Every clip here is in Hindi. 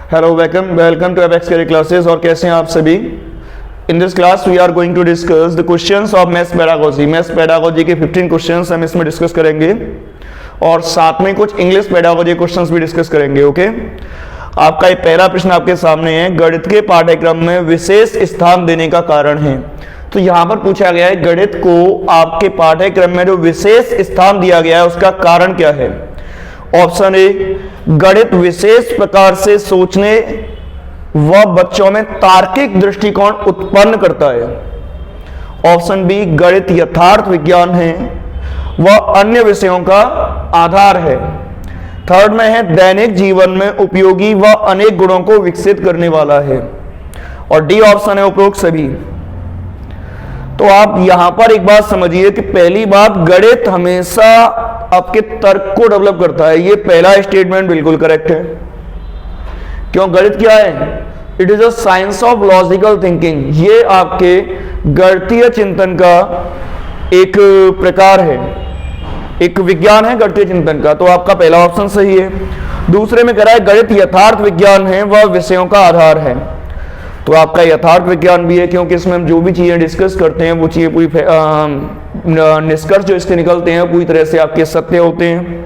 Hello, welcome to apex career classes. और कैसे हैं आप सभी। In this class we are going to discuss the questions of maths pedagogy. Maths pedagogy के 15 क्वेश्चंस हम इसमें डिस्कस करेंगे और साथ में कुछ इंग्लिश पेडागोजी क्वेश्चंस भी डिस्कस करेंगे। ओके, आपका एक पहला प्रश्न आपके सामने है, गणित के पाठ्यक्रम में विशेष स्थान देने का कारण है। तो यहां पर पूछा गया है गणित को आपके पाठ्यक्रम में जो विशेष स्थान दिया गया है उसका कारण क्या है। ऑप्शन ए, गणित विशेष प्रकार से सोचने व बच्चों में तार्किक दृष्टिकोण उत्पन्न करता है। ऑप्शन बी, गणित यथार्थ विज्ञान है व अन्य विषयों का आधार है। थर्ड में है, दैनिक जीवन में उपयोगी व अनेक गुणों को विकसित करने वाला है। और डी ऑप्शन है उपरोक्त सभी। तो आप यहां पर एक बात समझिए कि पहली बात, गणित हमेशा आपके तर्क को डेवलप करता है। ये पहला स्टेटमेंट बिल्कुल करेक्ट है। क्यों? गणित क्या है? It is a science of logical thinking. ये आपके गणितीय चिंतन का एक प्रकार है, एक विज्ञान है गणितीय चिंतन का। तो आपका पहला ऑप्शन सही है। दूसरे में कह रहा है गणित यथार्थ विज्ञान है वह विषयों का आधार है। तो आपका यथार्थ विज्ञान भी है, क्योंकि इसमें हम जो भी चीजें डिस्कस करते हैं वो चीजें पूरी निष्कर्ष जो इसके निकलते हैं पूरी तरह से आपके सत्य होते हैं।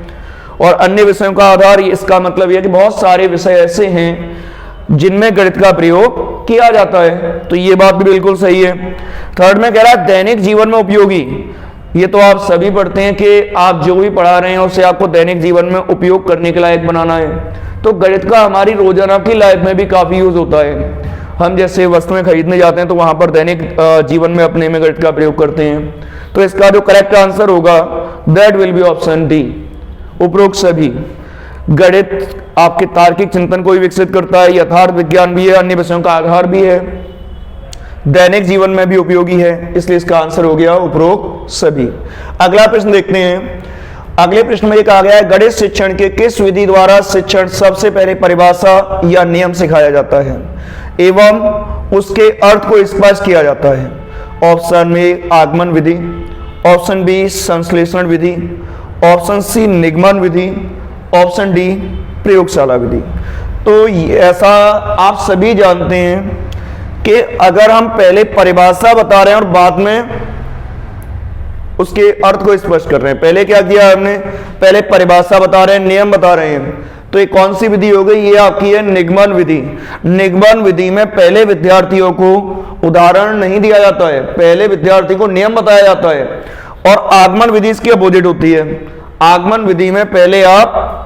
और अन्य विषयों का आधार, इसका मतलब यह कि बहुत सारे विषय ऐसे हैं जिनमें गणित का प्रयोग किया जाता है। तो ये बात भी बिल्कुल सही है। थर्ड में कह रहा है दैनिक जीवन में उपयोगी। ये तो आप सभी पढ़ते हैं कि आप जो भी पढ़ा रहे हैं उसे आपको दैनिक जीवन में उपयोग करने के लायक बनाना है। तो गणित का हमारी रोजाना की लाइफ में भी काफी यूज होता है। हम जैसे वस्तुएं खरीदने जाते हैं तो वहां पर दैनिक जीवन में अपने में गणित का प्रयोग करते हैं। तो इसका जो करेक्ट आंसर होगा that will be option D, उपरोक्त सभी। गणित आपके तार्किक चिंतन को भी विकसित करता है, यथार्थ विज्ञान भी है, अन्य विषयों का आधार भी है, दैनिक जीवन में भी उपयोगी है, इसलिए इसका आंसर हो गया उपरोक्त सभी। अगला प्रश्न देखते हैं। अगले प्रश्न में ये कहा गया है, गणित शिक्षण के किस विधि द्वारा शिक्षण सबसे पहले परिभाषा या नियम सिखाया जाता है एवं उसके अर्थ को स्पष्ट किया जाता है। ऑप्शन में आगमन विधि, ऑप्शन बी संश्लेषण विधि, ऑप्शन सी निगमन विधि, ऑप्शन डी प्रयोगशाला विधि। तो ऐसा आप सभी जानते हैं कि अगर हम पहले परिभाषा बता रहे हैं और बाद में उसके अर्थ को स्पष्ट कर रहे हैं, पहले क्या किया हमने, पहले परिभाषा बता रहे हैं, नियम बता रहे हैं, तो ये कौन सी विधि हो गई? ये आपकी है निगमन विधि। निगमन विधि में पहले विद्यार्थियों को उदाहरण नहीं दिया जाता है, पहले विद्यार्थी को नियम बताया जाता है। और आगमन विधि इसकी अपोजिट होती है। आगमन विधि में पहले आप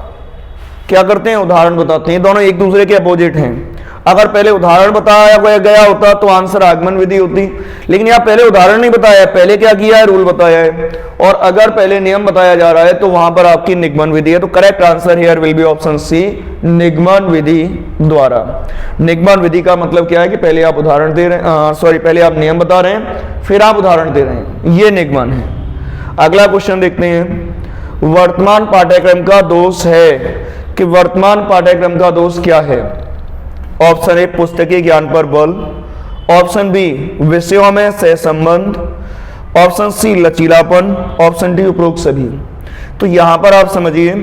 क्या करते हैं, उदाहरण बताते हैं। दोनों एक दूसरे के अपोजिट हैं। अगर पहले उदाहरण बताया गया होता तो आंसर आगमन विधि होती, लेकिन यहाँ पहले उदाहरण नहीं बताया है, पहले क्या किया है, रूल बताया है। और अगर पहले नियम बताया जा रहा है तो वहां पर आपकी निगमन विधि है। तो correct answer here will be option C, निगमन विधि द्वारा। निगमन विधि का मतलब क्या है कि पहले आप उदाहरण दे रहे हैं, पहले आप नियम बता रहे हैं फिर आप उदाहरण दे रहे हैं, ये निगमन है। अगला क्वेश्चन देखते हैं। वर्तमान पाठ्यक्रम का दोष है कि वर्तमान पाठ्यक्रम का दोष क्या है। ऑप्शन ए पुस्तकीय ज्ञान पर बल, ऑप्शन बी विषयों में सहसंबंध, ऑप्शन सी लचीलापन, ऑप्शन डी उपरोक्त सभी। तो यहां पर आप समझिए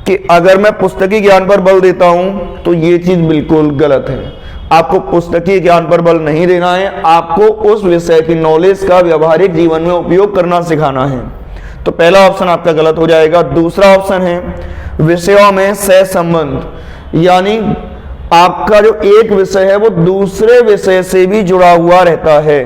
कि अगर मैं पुस्तकीय ज्ञान पर बल देता हूं तो ये चीज बिल्कुल गलत है। आपको पुस्तकीय ज्ञान पर बल नहीं देना है, आपको उस विषय की नॉलेज का व्यवहारिक जीवन में उपयोग करना सिखाना है। तो पहला ऑप्शन आपका गलत हो जाएगा। दूसरा ऑप्शन है विषयों में सहसंबंध, यानी आपका जो एक विषय है वो दूसरे विषय से भी जुड़ा हुआ रहता है।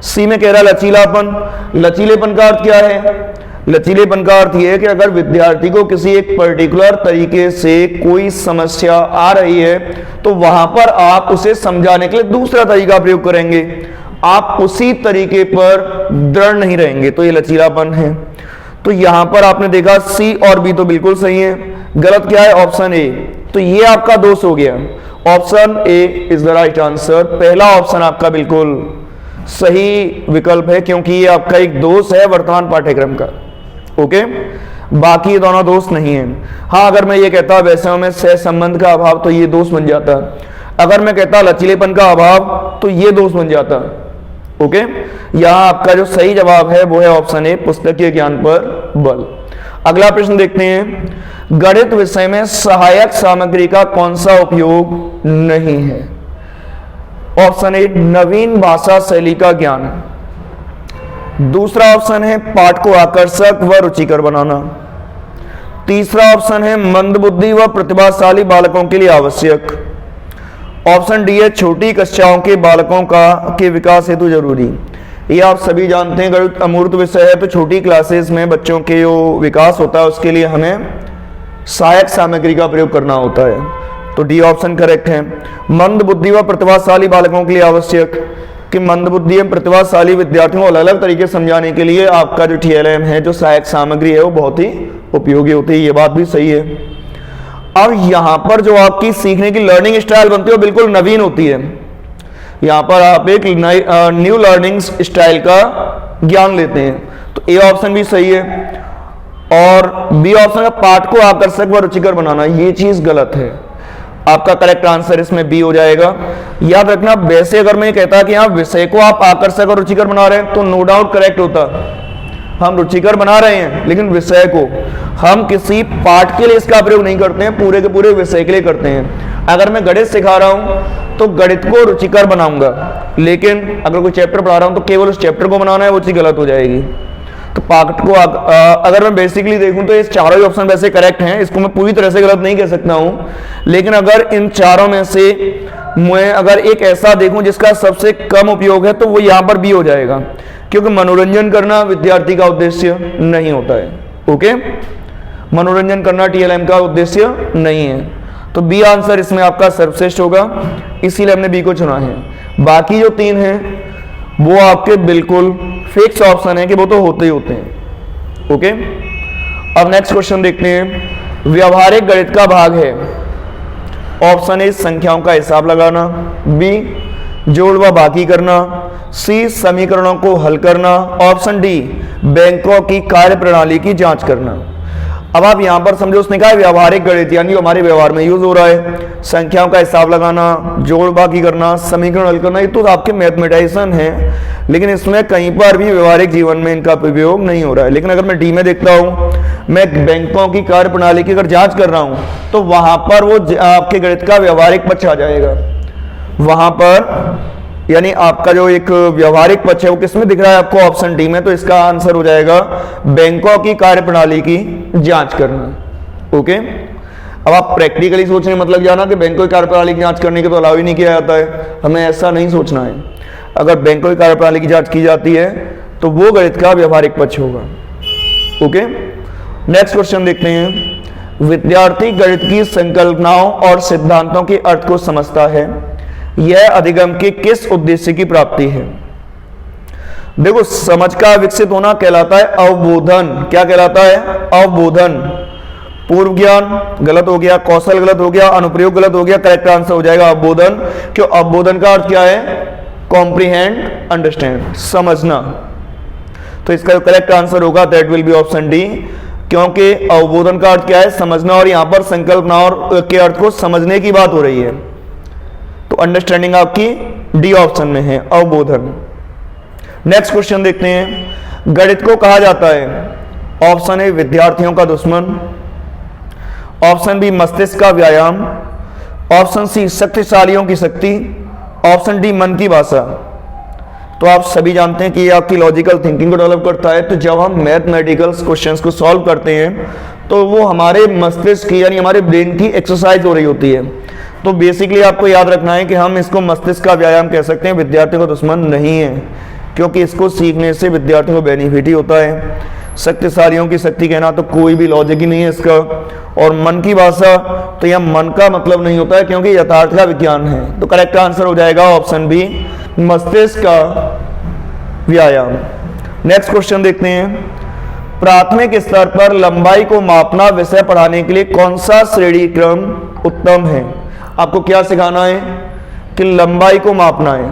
सी में कह रहा है लचीलापन। लचीलेपन का अर्थ क्या है? लचीलेपन का अर्थ यह है कि अगर विद्यार्थी को किसी एक पर्टिकुलर तरीके से कोई समस्या आ रही है तो वहां पर आप उसे समझाने के लिए दूसरा तरीका प्रयोग करेंगे, आप उसी तरीके पर दृढ़ नहीं रहेंगे, तो ये लचीलापन है। तो यहां पर आपने देखा सी और बी तो बिल्कुल सही है, गलत क्या है? ऑप्शन ए। तो ये आपका दोष हो गया। Option A is the right answer. पहला ऑप्शन आपका बिल्कुल सही विकल्प है, क्योंकि ये आपका एक दोष है वर्तमान पाठ्यक्रम का। ओके, बाकी दोनों दोष नहीं है। हाँ, अगर मैं ये कहता विषयों में सहसंबंध का अभाव तो ये दोष बन जाता। अगर मैं कहता लचीलेपन का अभाव तो ये दोष बन जाता। ओके, यहां आपका जो सही जवाब है वो है ऑप्शन ए पुस्तकीय ज्ञान पर बल। अगला प्रश्न देखते हैं, गणित विषय में सहायक सामग्री का कौन सा उपयोग नहीं है? ऑप्शन ए नवीन भाषा शैली का ज्ञान, दूसरा ऑप्शन है पाठ को आकर्षक व रुचिकर बनाना, तीसरा ऑप्शन है मंदबुद्धि व प्रतिभाशाली बालकों के लिए आवश्यक, ऑप्शन डी है छोटी कक्षाओं के बालकों के विकास हेतु जरूरी। ये आप सभी जानते हैं गणित अमूर्त विषय है, तो छोटी क्लासेस में बच्चों के जो विकास होता है उसके लिए हमें सहायक सामग्री का प्रयोग करना होता है, तो डी ऑप्शन करेक्ट है। मंदबुद्धि व प्रतिभाशाली बालकों के लिए आवश्यक, कि मंदबुद्धि एवं प्रतिभाशाली विद्यार्थियों को अलग अलग तरीके से समझाने के लिए आपका जो TLM है, जो सहायक सामग्री है, वो बहुत ही उपयोगी होती है। ये बात भी सही है। अब यहाँ पर जो आपकी सीखने की लर्निंग स्टाइल बनती है वो बिल्कुल नवीन होती है। यहाँ पर आप एक न्यू लर्निंग स्टाइल का ज्ञान लेते हैं, तो ए ऑप्शन भी सही है। और बी ऑप्शन का पाठ को आकर्षक व रुचिकर बनाना, ये चीज गलत है। आपका करेक्ट आंसर इसमें बी हो जाएगा। याद रखना, वैसे अगर मैं कहता कि आप विषय को आप आकर्षक और रुचिकर बना रहे हैं तो नो डाउट करेक्ट होता, हम रुचिकर बना रहे हैं, लेकिन विषय को हम किसी पाठ के लिए इसका प्रयोग नहीं करते हैं, पूरे के पूरे विषय के लिए करते हैं। अगर मैं गणित सिखा रहा हूं तो गणित को रुचिकर बनाऊंगा, लेकिन अगर कोई चैप्टर पढ़ा रहा हूं तो केवल उस चैप्टर को बनाना है, वो चीज गलत हो जाएगी। तो पाठ को अगर मैं बेसिकली देखूं तो ये चारों ही ऑप्शन वैसे करेक्ट हैं, इसको मैं पूरी तरह से गलत नहीं कह सकता हूं, लेकिन अगर इन चारों में से मैं अगर एक ऐसा देखूं जिसका सबसे कम उपयोग है तो वो यहां पर बी हो जाएगा, क्योंकि मनोरंजन करना विद्यार्थी का उद्देश्य नहीं होता है। ओके, मनोरंजन करना TLM का उद्देश्य नहीं है, तो बी आंसर इसमें आपका सर्वश्रेष्ठ होगा, इसीलिए हमने बी को चुना है। बाकी जो तीन हैं वो आपके बिल्कुल फिक्स ऑप्शन है कि वो तो होते ही होते हैं। ओके, अब नेक्स्ट क्वेश्चन देखते हैं। व्यवहारिक गणित का भाग है, ऑप्शन ए संख्याओं का हिसाब लगाना, बी जोड़ व बाकी करना, सी समीकरणों को हल करना, ऑप्शन डी बैंकों की कार्यप्रणाली की जांच करना। अब आप यहां पर समझो, उसने कहा व्यवहारिक गणित यानी हमारे व्यवहार में यूज हो रहा है, संख्याओं का हिसाब लगाना, जोड़ बाकी करना, समीकरण हल करना, ये तो आपके मैथमेटिशियन है, लेकिन इसमें कहीं पर भी व्यवहारिक जीवन में इनका उपयोग नहीं हो रहा है। लेकिन अगर मैं डी में देखता हूं, मैं बैंकों की कार्यप्रणाली की अगर जांच कर रहा हूं तो वहां पर वो आपके गणित का व्यवहारिक पक्ष आ जाएगा। वहां पर यानी आपका जो एक व्यवहारिक पक्ष है वो किसमें दिख रहा है आपको? ऑप्शन डी में, तो इसका आंसर हो जाएगा बैंकों की कार्यप्रणाली की जांच करना। ओके, अब आप प्रैक्टिकली सोचने मतलब जाना कि बैंकों की कार्यप्रणाली की जांच करने के तो अलाउ ही नहीं किया जाता है, हमें ऐसा नहीं सोचना है। अगर बैंकों की कार्यप्रणाली की जांच की जाती है तो वो गणित का व्यवहारिक पक्ष होगा। ओके, नेक्स्ट क्वेश्चन देखते हैं। विद्यार्थी गणित की संकल्पनाओं और सिद्धांतों के अर्थ को समझता है, यह अधिगम के किस उद्देश्य की प्राप्ति है? देखो, समझ का विकसित होना कहलाता है अवबोधन। क्या कहलाता है? अवबोधन। पूर्व ज्ञान गलत हो गया, कौशल गलत हो गया, अनुप्रयोग गलत हो गया, करेक्ट आंसर हो जाएगा अवबोधन। क्यों? अवबोधन का अर्थ क्या है? कॉम्प्रीहेंड, अंडरस्टैंड, समझना। तो इसका करेक्ट आंसर होगा that will be option D, क्योंकि अवबोधन का अर्थ क्या है? समझना, और यहां पर संकल्पना और के अर्थ को समझने की बात हो रही है, तो अंडरस्टैंडिंग आपकी डी ऑप्शन में है, अवबोधन। नेक्स्ट क्वेश्चन देखते हैं। गणित को कहा जाता है, ऑप्शन ए विद्यार्थियों का दुश्मन, ऑप्शन बी मस्तिष्क का व्यायाम, ऑप्शन सी शक्तिशालियों की शक्ति, ऑप्शन डी मन की भाषा। तो आप सभी जानते हैं कि ये आपकी लॉजिकल थिंकिंग को डेवलप करता है। तो जब हम मैथमेटिकल क्वेश्चंस को सॉल्व करते हैं तो वो हमारे मस्तिष्क की यानी हमारे ब्रेन की एक्सरसाइज हो रही होती है। तो बेसिकली आपको याद रखना है कि हम इसको मस्तिष्क का व्यायाम कह सकते हैं, विद्यार्थियों का दुश्मन नहीं है, क्योंकि इसको सीखने से विद्यार्थियों को बेनिफिट ही होता है। शक्तिशालियों की शक्ति कहना तो कोई भी लॉजिक ही नहीं है इसका। और मन की भाषा, तो यह मन का मतलब नहीं होता है, क्योंकि यथार्थ का विज्ञान है। तो करेक्ट आंसर हो जाएगा ऑप्शन बी, मस्तिष्क का व्यायाम। नेक्स्ट क्वेश्चन देखते हैं। प्राथमिक स्तर पर लंबाई को मापना विषय पढ़ाने के लिए कौन सा श्रेणी क्रम उत्तम है? आपको क्या सिखाना है? कि लंबाई को मापना है।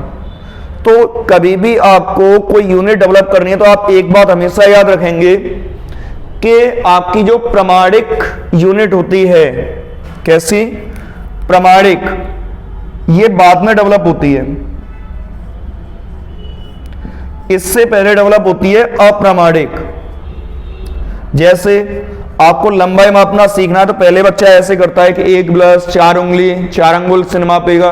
तो कभी भी आपको कोई यूनिट डेवलप करनी है तो आप एक बात हमेशा याद रखेंगे कि आपकी जो प्रमाणिक यूनिट होती है, कैसी? प्रमाणिक, ये बाद में डेवलप होती है, इससे पहले डेवलप होती है अप्रामाणिक। जैसे आपको लंबाई मापना सीखना है तो पहले बच्चा ऐसे करता है कि 1 प्लस 4 उंगली 4 अंगुल से मापेगा,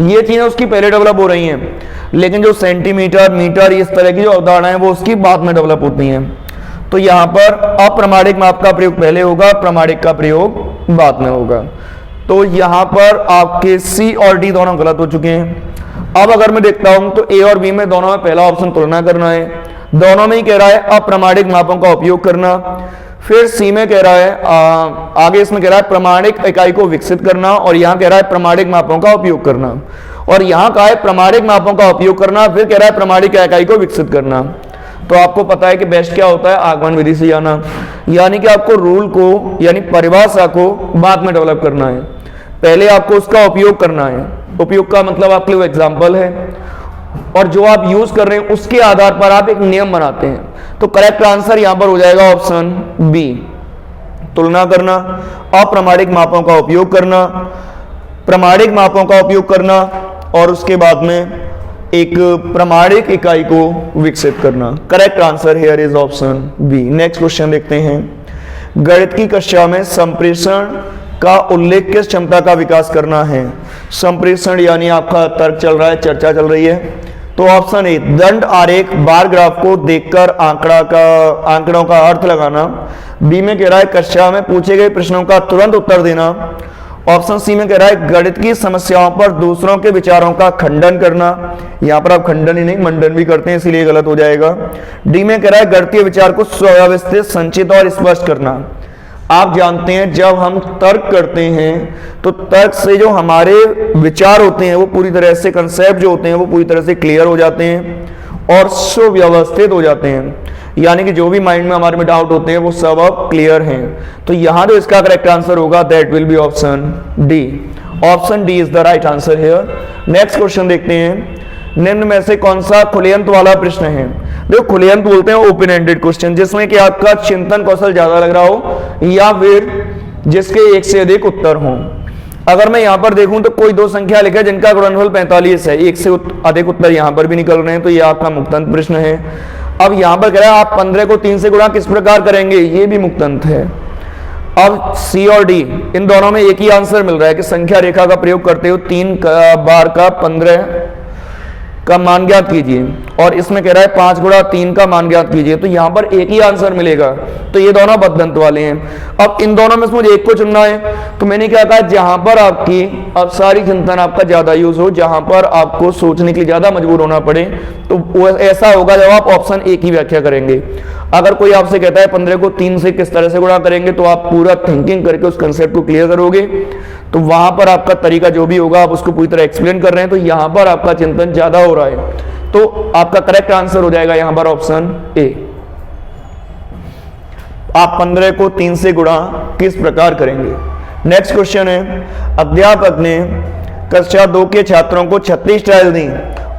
ये चीजें उसकी पहले डेवलप हो रही हैं, लेकिन जो सेंटीमीटर मीटर इस तरह की जो अवधारणाएं वो उसकी बाद में डेवलप होती हैं। तो यहाँ पर अप्रमाणिक माप का प्रयोग पहले होगा, प्रमाणिक का प्रयोग बाद में होगा। तो यहाँ पर आपके सी और डी दोनों गलत हो चुके हैं। अब अगर मैं देखता हूं तो ए और बी में दोनों में पहला ऑप्शन तुलना करना है, दोनों में ही कह रहा है अप्रमाणिक मापों का उपयोग करना। फिर सी में कह रहा है आगे इसमें कह रहा है प्रमाणिक इकाई को विकसित करना, और यहाँ कह रहा है प्रमाणिक मापों का उपयोग करना, और यहाँ कहा है प्रमाणिक मापों का उपयोग करना, फिर कह रहा है प्रमाणिक इकाई को विकसित करना। तो आपको पता है कि बेस्ट क्या होता है, आगमन विधि से जाना, यानी कि आपको रूल को यानी परिभाषा को बाद में डेवलप करना है, पहले आपको उसका उपयोग करना है। उपयोग का मतलब आपके लिए एग्जाम्पल है, और जो आप यूज कर रहे हैं उसके आधार पर आप एक नियम बनाते हैं। तो करेक्ट आंसर यहां पर हो जाएगा ऑप्शन बी, तुलना करना, अप्रमाणिक मापों का उपयोग करना, प्रमाणिक मापों का उपयोग करना, और उसके बाद में एक प्रमाणिक इकाई को विकसित करना। Correct answer here is option B. Next question देखते हैं। गणित की कक्षा में संप्रेषण का उल्लेख किस क्षमता का विकास करना है? संप्रेषण यानी आपका तर्क चल रहा है, चर्चा चल रही है। तो ऑप्शन ए दंड आरेख बार ग्राफ को देखकर आंकड़ों का अर्थ लगाना। बी में कह रहा है कक्षा में पूछे गए प्रश्नों का तुरंत उत्तर देना। ऑप्शन सी में कह रहा है गणित की समस्याओं पर दूसरों के विचारों का खंडन करना। यहां पर आप खंडन ही नहीं मंडन भी करते हैं, इसीलिए गलत हो जाएगा। डी में कह रहा है गणितीय विचार को सुव्यवस्थित, संचित और स्पष्ट करना। आप जानते हैं जब हम तर्क करते हैं तो तर्क से जो हमारे विचार होते हैं वो पूरी तरह से, कंसेप्ट जो होते हैं वो पूरी तरह से क्लियर हो जाते हैं और सुव्यवस्थित हो जाते हैं, यानी कि जो भी माइंड में हमारे में डाउट होते हैं वो सब अब क्लियर हैं। तो यहां जो इसका करेक्ट आंसर होगा that will be option D. Option D is the right answer here. Next question देखते हैं। निम्न में से कौन सा खुलेअंत वाला प्रश्न है? देखो खुलेअंत बोलते हैं ओपन एंडेड क्वेश्चन, जिसमें कि आपका चिंतन कौशल ज्यादा लग रहा हो या फिर जिसके एक से अधिक उत्तर हों। अगर मैं यहां पर देखूं तो कोई दो संख्या लिखा है जिनका गुणनफल 45 है, एक से अधिक उत्तर यहां पर भी निकल रहे हैं, तो यह आपका मुक्तंत प्रश्न है। अब यहां पर कह रहा है आप 15 को 3 से गुणा किस प्रकार करेंगे, ये भी मुक्तंत है। अब सी और डी इन दोनों में एक ही आंसर मिल रहा है कि संख्या रेखा का प्रयोग करते हुए 3 बार का 15 का मान ज्ञात कीजिए, और इसमें कह रहा है 5 गुणा 3 का मान ज्ञात कीजिए। तो यहां पर एक ही आंसर मिलेगा, तो ये दोनों बददंत वाले हैं। अब इन दोनों में से मुझे एक को चुनना है, तो मैंने क्या कहा, जहां पर आपकी अब सारी चिंतन आपका ज्यादा यूज हो, जहां पर आपको सोचने के लिए ज्यादा मजबूर होना पड़े, तो वो ऐसा होगा जब आप ऑप्शन ए की व्याख्या करेंगे। अगर कोई आपसे कहता है 15 को 3 से किस तरह से गुणा करेंगे, तो आप पूरा थिंकिंग करके उस कंसेप्ट को क्लियर करोगे, तो वहां पर आपका तरीका जो भी होगा आप उसको पूरी तरह एक्सप्लेन कर रहे हैं, तो यहां पर आपका चिंतन ज्यादा हो रहा है। तो आपका करेक्ट आंसर हो जाएगा यहां पर ऑप्शन ए। आप 15 को 3 से गुणा किस प्रकार करेंगे? नेक्स्ट क्वेश्चन है। अध्यापक ने कक्षा 2 के छात्रों को 36 टाइल दी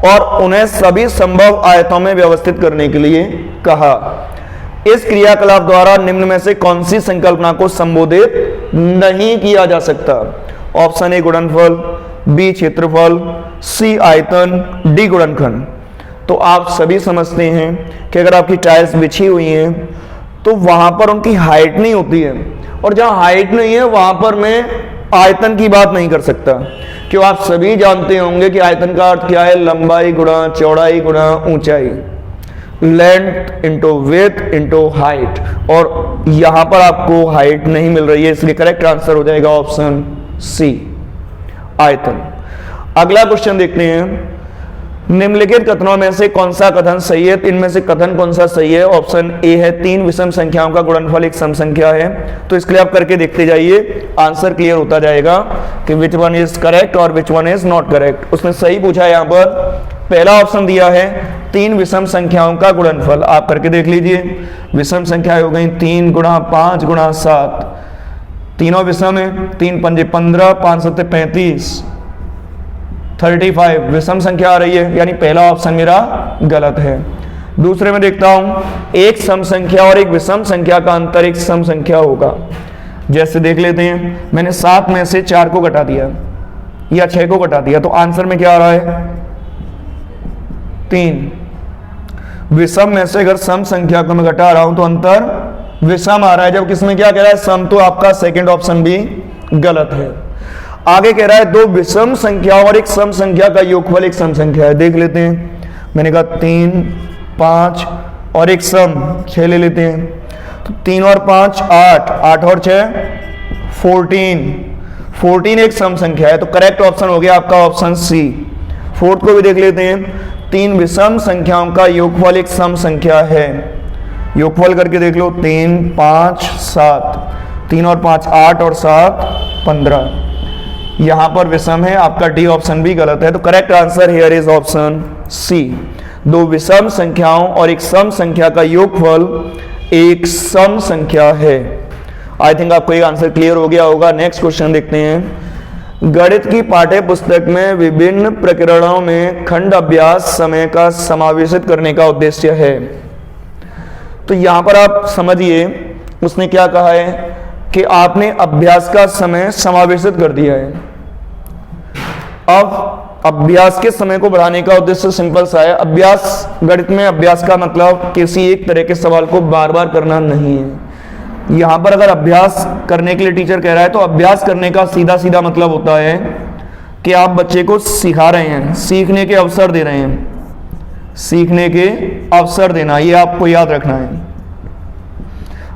और उन्हें सभी संभव आयतों में व्यवस्थित करने के लिए कहा। इस क्रियाकलाप द्वारा निम्न में से कौन सी संकल्पना को संबोधित नहीं किया जा सकता? ऑप्शन ए गुणनफल, बी क्षेत्रफल, सी आयतन, डी गुणनखंड। तो आप सभी समझते हैं कि अगर आपकी टाइल्स बिछी हुई हैं तो वहां पर उनकी हाइट नहीं होती है, और जहां हाइट नहीं है वहां पर मैं आयतन की बात नहीं कर सकता, क्यों आप सभी जानते होंगे कि आयतन का अर्थ क्या है, लंबाई गुणा चौड़ाई गुणा ऊंचाई, length into width into height, और यहां पर आपको हाइट नहीं मिल रही है, इसलिए करेक्ट आंसर हो जाएगा ऑप्शन सी आयतन। अगला क्वेश्चन देखते हैं। निम्नलिखित कथनों में से कौन सा कथन सही है? इनमें से कथन कौन सा सही है? ऑप्शन ए है 3 विषम संख्याओं का गुणनफल एक सम संख्या है। तो इसके लिए आप करके देखते जाइए, आंसर क्लियर होता जाएगा कि विच वन इज करेक्ट और which one is not correct. उसने सही पूछा है, यहाँ पर पहला ऑप्शन दिया है 3 विषम संख्याओं का गुणनफल। आप करके देख लीजिए, विषम संख्या हो गई 3 गुणा 5 गुणा 7, तीनों विषम है, 3 पंजे 15, 5 सत्ते 35, 35 विषम संख्या आ रही है, यानी पहला ऑप्शन मेरा गलत है। दूसरे में देखता हूं, एक सम संख्या और एक विषम संख्या का अंतर एक सम संख्या होगा। जैसे देख लेते हैं, मैंने 7 में से 4 को घटा दिया या 6 को घटा दिया, तो आंसर में क्या आ रहा है 3। विषम में से अगर सम संख्या को मैं घटा रहा हूं तो अंतर विषम आ रहा है, जब किसमें क्या कह रहा है, सम, तो आपका सेकंड ऑप्शन भी गलत है। आगे कह रहा है दो विषम संख्याओं और एक सम संख्या का योगफल एक सम संख्या है। देख लेते हैं, मैंने कहा 3, 5 और एक सम 6 ले लेते हैं। तो 3 और 5 8, 8 और 6 14, 14 एक सम संख्या है, तो करेक्ट ऑप्शन हो गया आपका ऑप्शन सी। फोर्थ को भी देख लेते हैं, 3 विषम संख्याओं का योगफल एक सम संख्या है। योगफल करके देख लो, 3 5 7, 3 और 5 8 और 7 15, यहां पर विषम है, आपका डी ऑप्शन भी गलत है। तो correct answer here is option C. दो विषम संख्याओं और एक सम संख्या का योगफल एक सम संख्या है। आई थिंक आपको ये आंसर क्लियर हो गया होगा। नेक्स्ट क्वेश्चन देखते हैं। गणित की पाठ्य पुस्तक में विभिन्न प्रकरणों में खंड अभ्यास समय का समावेशित करने का उद्देश्य है। तो यहां पर आप समझिए, उसने क्या कहा है कि आपने अभ्यास का समय समावेशित कर दिया है। अब अभ्यास के समय को बढ़ाने का उद्देश्य सिंपल सा है। अभ्यास, गणित में अभ्यास का मतलब किसी एक तरह के सवाल को बार बार करना नहीं है। यहां पर अगर अभ्यास करने के लिए टीचर कह रहा है, तो अभ्यास करने का सीधा सीधा मतलब होता है कि आप बच्चे को सिखा रहे हैं, सीखने के अवसर दे रहे हैं, सीखने के अवसर देना, ये आपको याद रखना है।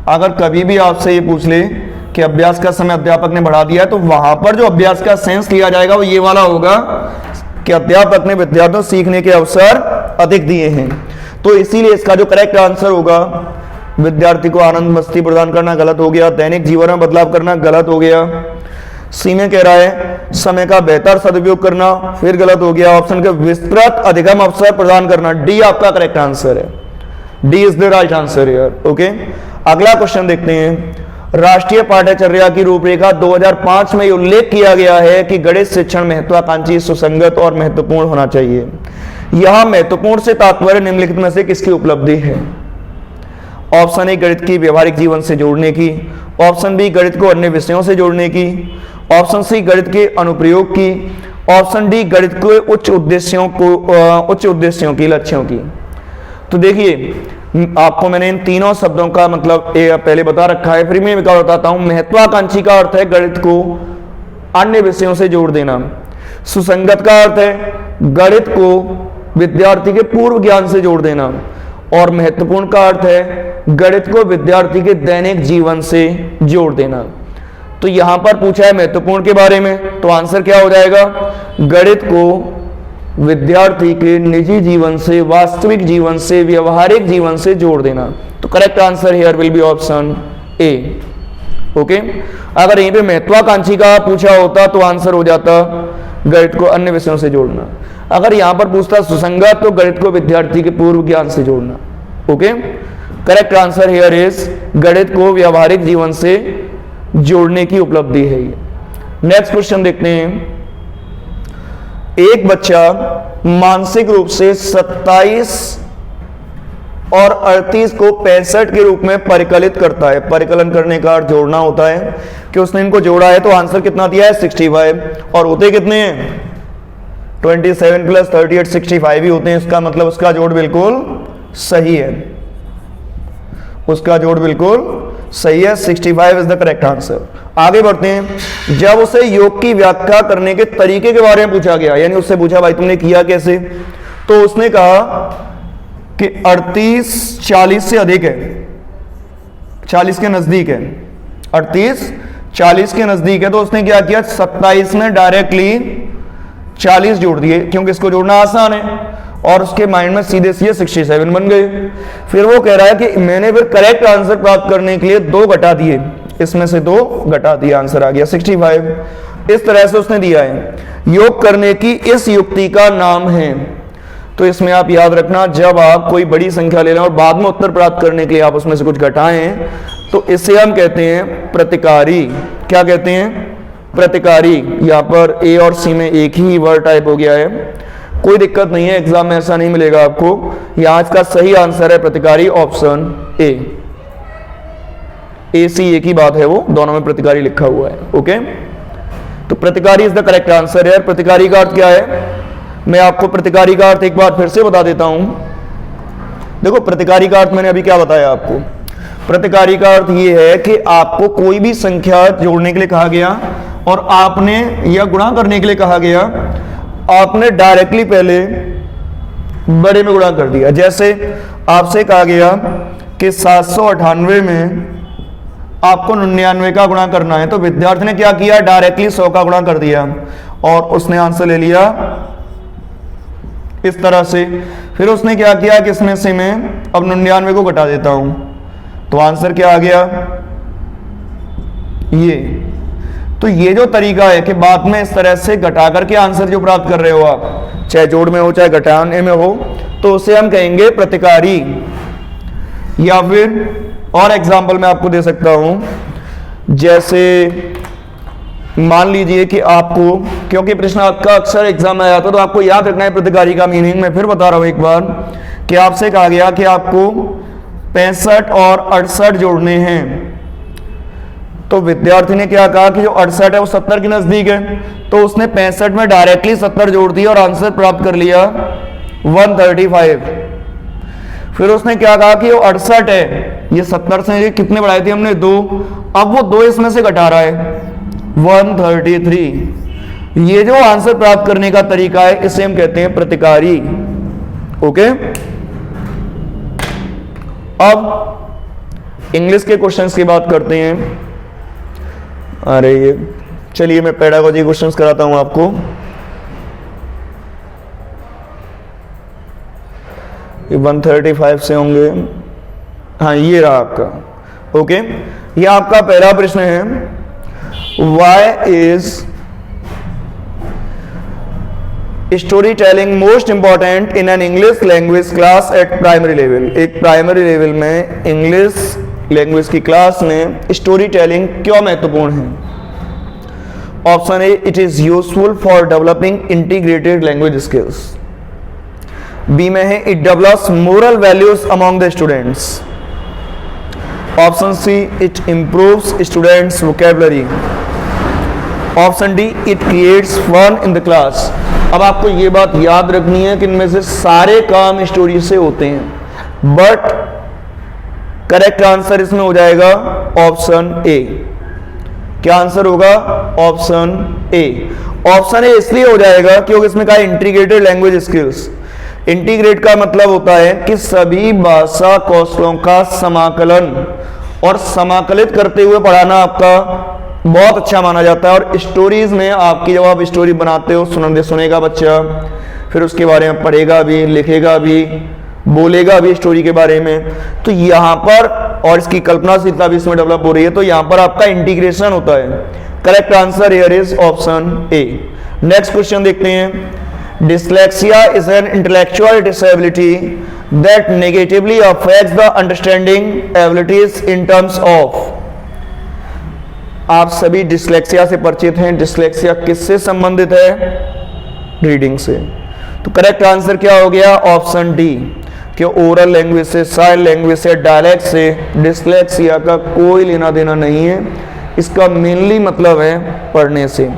अगर कभी भी आपसे ये पूछ ले कि अभ्यास का समय अध्यापक ने बढ़ा दिया है, तो वहां पर जो अभ्यास का सेंस लिया जाएगा वो ये वाला होगा कि अध्यापक ने विद्यार्थियों सीखने के अवसर अधिक दिए हैं। तो इसीलिए इसका जो करेक्ट आंसर होगा, विद्यार्थी को आनंद मस्ती प्रदान करना गलत हो गया, दैनिक जीवन में बदलाव करना गलत हो गया। सी में कह रहा है समय का बेहतर सदुपयोग करना, फिर गलत हो गया। ऑप्शन के विस्तृत अधिगम अवसर प्रदान करना, डी आपका करेक्ट आंसर है। D is the right answer here. Okay, अगला क्वेश्चन देखते हैं। राष्ट्रीय पाठ्यचर्या की रूपरेखा 2005 में उल्लेख किया गया है कि गणित शिक्षण महत्वाकांक्षी, सुसंगत और महत्वपूर्ण होना चाहिए। यह महत्वपूर्ण से तात्पर्य निम्नलिखित में से किसकी उपलब्धि है? ऑप्शन ए गणित की व्यवहारिक जीवन से जोड़ने की, ऑप्शन बी गणित को अन्य विषयों से जोड़ने की, ऑप्शन सी गणित के अनुप्रयोग की, ऑप्शन डी गणित के उच्च उद्देश्यों की, लक्ष्यों की। तो देखिए, आपको मैंने इन तीनों शब्दों का मतलब पहले बता रखा है, फिर मैं क्या बताता हूं। महत्वाकांक्षी का अर्थ है गणित को अन्य विषयों से जोड़ देना। सुसंगत का अर्थ है गणित को विद्यार्थी के पूर्व ज्ञान से जोड़ देना। और महत्वपूर्ण का अर्थ है गणित को विद्यार्थी के दैनिक जीवन से जोड़ देना। तो यहां पर पूछा है महत्वपूर्ण के बारे में, तो आंसर क्या हो जाएगा? गणित को विद्यार्थी के निजी जीवन से, वास्तविक जीवन से, व्यवहारिक जीवन से जोड़ देना। तो correct answer here will be option A. Okay, अगर यहीं पे महत्वाकांक्षी का पूछा होता तो आंसर हो जाता गणित को अन्य विषयों से जोड़ना। अगर यहां पर पूछता सुसंगत, तो गणित को विद्यार्थी के पूर्व ज्ञान से जोड़ना। Okay, correct answer here is गणित को व्यवहारिक जीवन से जोड़ने की उपलब्धि है ये। नेक्स्ट क्वेश्चन देखते हैं। एक बच्चा मानसिक रूप से 27 और 38 को 65 के रूप में परिकलित करता है। परिकलन करने का अर्थ जोड़ना होता है कि उसने इनको जोड़ा है। तो आंसर कितना दिया है? 65। और होते कितने हैं? 27 प्लस 38 65 ही होते हैं। इसका मतलब उसका जोड़ बिल्कुल सही है, उसका जोड़ बिल्कुल सही है। 65 इज द करेक्ट आंसर। आगे बढ़ते हैं। जब उसे योग की व्याख्या करने के तरीके के बारे में पूछा गया, यानी उससे पूछा भाई तुमने किया कैसे, तो उसने कहा कि 38 40 से अधिक है, 40 के नजदीक है, 38 40 के नजदीक है। तो उसने क्या किया? 27 में डायरेक्टली 40 जोड़ दिए, क्योंकि इसको जोड़ना आसान है। और उसके माइंड में सीधे सीधे 67 बन गए। फिर वो कह रहा है कि मैंने फिर करेक्ट आंसर प्राप्त करने के लिए 2 घटा दिए, इसमें से 2 घटा दिए, आंसर आ गया 65। इस तरह से उसने दिया है। योग करने की इस युक्ति का नाम है। तो इसमें आप याद रखना, जब आप कोई बड़ी संख्या ले लें और बाद में उत्तर प्राप्त करने के लिए आप उसमें से कुछ घटाएं, तो इसे हम कहते हैं प्रतिकारी। क्या कहते हैं? प्रतिकारी। यहाँ पर ए और सी में एक ही वर्ड टाइप हो गया है, कोई दिक्कत नहीं है, एग्जाम में ऐसा नहीं मिलेगा आपको। यहां इसका सही आंसर है प्रतिकारी, ऑप्शन ए सी एक ही बात है, वो दोनों में प्रतिकारी लिखा हुआ है। ओके, तो प्रतिकारी इज द करेक्ट आंसर है। प्रतिकारी का अर्थ क्या है? मैं आपको प्रतिकारी का अर्थ एक बार फिर से बता देता हूं। देखो, प्रतिकारी का अर्थ मैंने अभी क्या बताया आपको। प्रतिकारी का अर्थ ये है कि आपको कोई भी संख्या जोड़ने के लिए कहा गया और आपने या गुणा करने के लिए कहा गया, आपने डायरेक्टली पहले बड़े में गुणा कर दिया। जैसे आपसे कहा गया कि 798 में आपको 99 का गुणा करना है, तो विद्यार्थी ने क्या किया, डायरेक्टली 100 का गुणा कर दिया और उसने आंसर ले लिया इस तरह से। फिर उसने क्या किया कि इसमें से मैं अब 99 को घटा देता हूं, तो आंसर क्या आ गया, ये। तो ये जो तरीका है कि बाद में इस तरह से घटा करके आंसर जो प्राप्त कर रहे हो आप, चाहे जोड़ में हो चाहे घटाने में हो, तो उसे हम कहेंगे प्रतिकारी। या फिर और एग्जाम्पल मैं आपको दे सकता हूं, जैसे मान लीजिए कि आपको, क्योंकि प्रश्न आपका अक्सर एग्जाम में आया था तो आपको याद रखना है प्रतिकारी का मीनिंग। मैं फिर बता रहा हूं एक बार कि आपसे कहा गया कि आपको 65 और 68 जोड़ने हैं, तो विद्यार्थी ने क्या कहा कि जो 68 है वो 70 के नजदीक है, तो उसने 65 में डायरेक्टली 70 जोड़ दिया और आंसर प्राप्त कर लिया 135। फिर उसने क्या कहा कि वो 68 है, ये 70 से ये कितने बढ़ाए थे हमने, 2, अब वो 2 इसमें से घटा रहा है 133। ये जो आंसर प्राप्त करने का तरीका है इसे हम कहते हैं प्रतिकारी। ओके, अब इंग्लिश के क्वेश्चंस की बात करते हैं। अरे ये चलिए मैं पेडागोजी क्वेश्चंस कराता हूं आपको। ये 135 से होंगे, हाँ ये रहा आपका। ओके, ये आपका पहला प्रश्न है, why is story telling most important in an English language class at primary level. एक प्राइमरी लेवल में इंग्लिश लैंग्वेज की क्लास में स्टोरी टेलिंग क्यों महत्वपूर्ण है? Option A, it is useful for developing integrated language skills. B में है, it develops moral values among the students. Option C, it improves students vocabulary. Option D, it creates fun in the class. अब आपको ये बात याद रखनी है कि इनमें से सारे काम स्टोरी से होते हैं, बट करेक्ट आंसर इसमें हो जाएगा ऑप्शन ए। क्या आंसर होगा? Option A. ऑप्शन ए इसलिए हो जाएगा क्योंकि इसमें कहा इंटीग्रेटेड लैंग्वेज स्किल्स। इंटीग्रेट का मतलब होता है कि सभी भाषा कौशलों का समाकलन और समाकलित करते हुए पढ़ाना आपका बहुत अच्छा माना जाता है। और स्टोरीज में आपकी जब आप स्टोरी बनाते हो, सुनेगा बच्चा, फिर उसके बारे में पढ़ेगा भी, लिखेगा भी, बोलेगा भी स्टोरी के बारे में, तो यहाँ पर और इसकी कल्पनाशीलता भी इसमें डेवलप हो रही है, तो यहाँ पर आपका इंटीग्रेशन होता है। Correct answer here is option A. Next question देखते हैं। Dyslexia is an intellectual disability that negatively affects the understanding abilities in terms of. आप सभी डिसलेक्सिया से परिचित हैं। डिसलेक्सिया किससे संबंधित है? रीडिंग से। तो करेक्ट आंसर क्या हो गया? ऑप्शन डी, कि ओरल लैंग्वेज से, साइन लैंग्वेज से, डायलेक्ट से डिसलेक्सिया का कोई लेना देना नहीं है। इसका मेनली मतलब है पढ़ने से।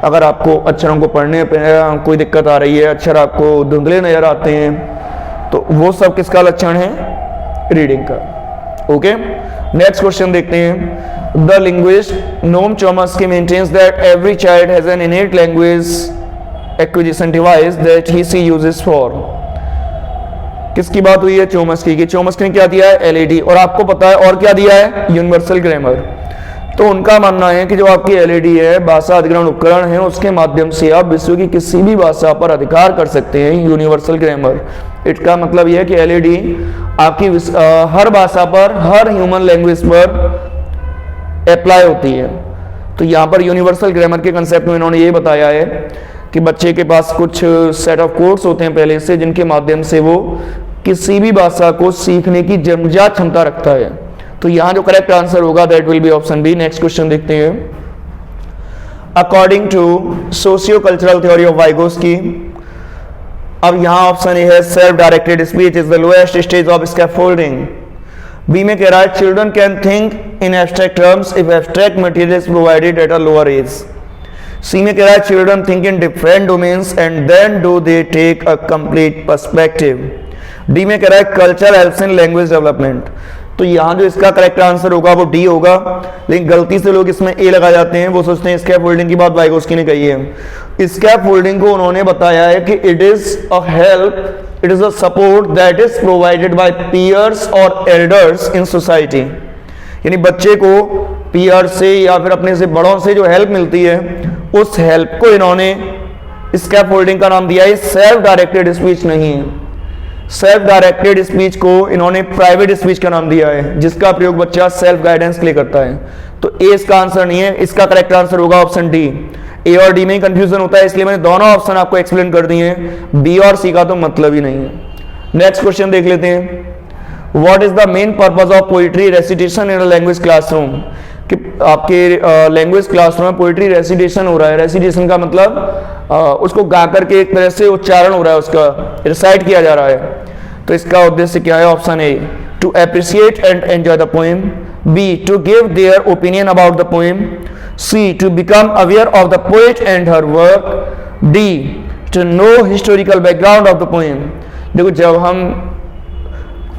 अगर आपको अक्षरों को पढ़ने पर कोई दिक्कत आ रही है, अक्षर आपको धुंधले नजर आते हैं, तो वो सब किसका लक्षण है? रीडिंग का। ओके, नेक्स्ट क्वेश्चन देखते हैं। The linguist Noam Chomsky maintains that every child has an innate language acquisition device that he see uses for. किसकी बात हुई है? चॉम्स्की की। चॉम्स्की ने क्या दिया है? एलईडी। और आपको पता है और क्या दिया है? Universal grammar. तो उनका मानना है कि जो आपकी एलईडी है, भाषा अधिग्रहण उपकरण है, उसके माध्यम से आप विश्व की किसी भी भाषा पर अधिकार कर सकते हैं। यूनिवर्सल ग्रामर, इसका मतलब यह है कि एलईडी आपकी हर भाषा पर, हर ह्यूमन लैंग्वेज पर अप्लाई होती है। तो यहाँ पर यूनिवर्सल ग्रामर के कंसेप्ट में इन्होंने ये बताया है कि बच्चे के पास कुछ सेट ऑफ कोड्स होते हैं पहले से, जिनके माध्यम से वो किसी भी भाषा को सीखने की जन्मजात क्षमता रखता है। तो यहाँ जो करेक्ट आंसर होगा that will be option B. Next question देखते हैं। According to socio cultural theory of Vygotsky, अब यहाँ ऑप्शन ए है self directed speech is the lowest stage of scaffolding. B में कह रहा है children can think in abstract terms if abstract material is provided at a lower age. C में कह रहा है children think in different domains and then do they take a complete perspective. D में कह रहा है culture helps in language development. तो यहाँ जो इसका करेक्ट आंसर होगा वो डी होगा, लेकिन गलती से लोग इसमें ए लगा जाते हैं, वो सोचते हैं स्कैप फोल्डिंग की बात वाइगोस्की ने कही है। स्कैप फोल्डिंग को उन्होंने बताया है कि it is a help, it is a support that is provided by peers और एल्डर्स इन सोसाइटी, यानी बच्चे को पीयर से या फिर अपने से बड़ों से जो हेल्प मिलती है उस हेल्प को इन्होंने स्कैप फोल्डिंग का नाम दिया है। सेल्फ डायरेक्टेड स्पीच नहीं है, सेल्फ डायरेक्टेड स्पीच को इन्होंने प्राइवेट स्पीच का नाम दिया है, जिसका प्रयोग बच्चा सेल्फ गाइडेंस के लिए करता है। तो ए इसका आंसर नहीं है, इसका करेक्ट आंसर होगा ऑप्शन डी। ए और डी में कंफ्यूजन होता है, इसलिए मैंने दोनों ऑप्शन आपको एक्सप्लेन कर दिए हैं, बी और सी का तो मतलब ही नहीं है। नेक्स्ट क्वेश्चन देख लेते हैं, what is the main purpose of poetry recitation in language classroom, कि आपके लैंग्वेज क्लासरूम में पोइट्री रेसिटेशन हो रहा है। रेसिटेशन का मतलब उसको गा करके एक तरह से उच्चारण हो रहा है, उसका रिसाइट किया जा रहा है। तो इसका उद्देश्य क्या है? Option A, to appreciate and enjoy the poem, B, to give their opinion about the poem, C, to become aware of the poet and her work, D, to know historical background of the poem. देखो, जब हम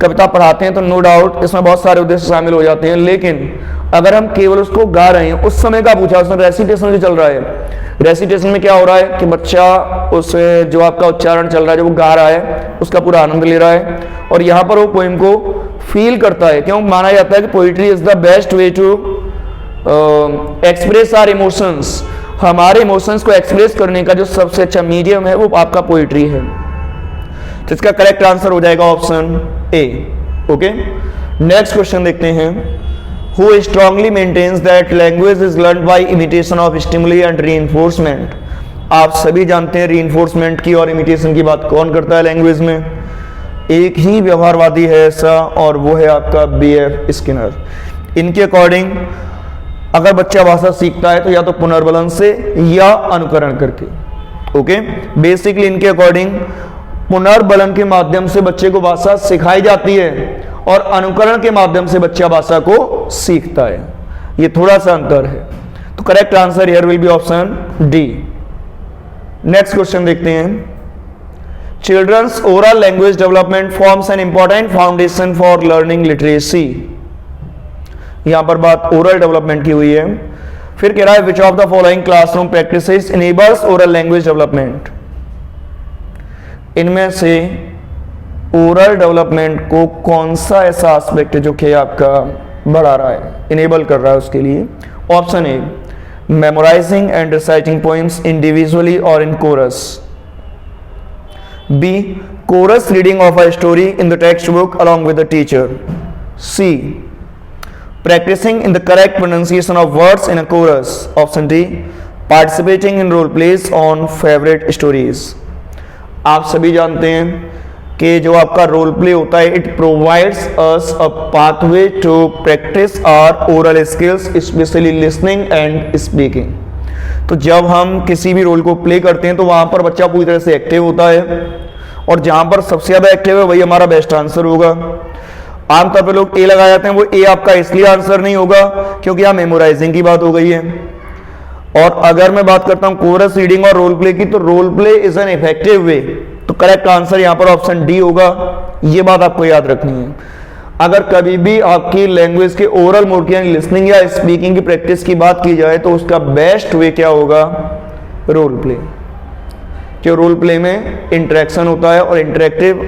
कविता पढ़ाते हैं तो नो डाउट इसमें बहुत सारे उद्देश्य शामिल हो जाते हैं, लेकिन अगर हम केवल उसको गा रहे हैं, उस समय का पूछा, उसमें रेसिटेशन जो चल रहा है, रेसिटेशन में क्या हो रहा है कि बच्चा उस जो आपका उच्चारण चल रहा है, जो वो गा रहा है, उसका पूरा आनंद ले रहा है और यहाँ पर वो पोएम को फील करता है। क्यों माना जाता है कि poetry is the best way to express our emotions, हमारे इमोशंस को एक्सप्रेस करने का जो सबसे अच्छा मीडियम है वो आपका पोइट्री है। तो इसका करेक्ट आंसर हो जाएगा option A. Okay, next question देखते हैं, who strongly maintains that language is learned by imitation of stimuli and reinforcement। आप सभी जानते हैं reinforcement की और imitation की बात कौन करता है लैंग्वेज में? एक ही व्यवहारवादी है ऐसा, और वो है आपका B.F. स्किनर। इनके अकॉर्डिंग अगर बच्चा भाषा सीखता है तो या तो पुनर्बलन से या अनुकरण करके। ओके, बेसिकली इनके अकॉर्डिंग पुनर्बलन के माध्यम से बच्चे को भाषा सिखाई जाती है और अनुकरण के माध्यम से बच्चा भाषा को सीखता है। ये थोड़ा सा अंतर है। तो correct answer here will be option D. Next question देखते हैं, children's oral language development forms an important foundation for learning literacy. यहां पर बात ओरल डेवलपमेंट की हुई है। फिर कह रहा है which of the following classroom practices enables oral language development. इनमें से ओरल डेवलपमेंट को कौन सा ऐसा एस्पेक्ट है जो कि आपका बढ़ा रहा है, इनेबल कर रहा है उसके लिए? Option A, memorising and reciting poems individually और in chorus, B, chorus reading of a story in the text book along with the teacher, C, practicing in the correct pronunciation of words in a chorus, option D, participating in role plays on favorite stories। आप सभी जानते हैं कि जो आपका रोल प्ले होता है, it provides us a pathway to practice our oral skills, specially listening and speaking. तो जब हम किसी भी रोल को प्ले करते हैं तो वहां पर बच्चा पूरी तरह से एक्टिव होता है, और जहां पर सबसे ज्यादा एक्टिव है वही हमारा बेस्ट आंसर होगा। आमतौर पर लोग ए लगा जाते हैं, वो ए आपका इसलिए आंसर नहीं होगा क्योंकि यहाँ मेमोराइजिंग की बात हो गई है। और अगर मैं बात करता हूं कोरस रीडिंग और रोल प्ले की, तो role play is an effective way, तो करेक्ट आंसर यहां पर ऑप्शन डी होगा। ये बात आपको याद रखनी है। अगर कभी भी आपकी लैंग्वेज के ओरल मोड की यानी लिसनिंग या स्पीकिंग की प्रैक्टिस की बात की जाए तो उसका बेस्ट वे क्या होगा? Role play. कि रोल प्ले में इंटरेक्शन होता है और इंटरेक्टिव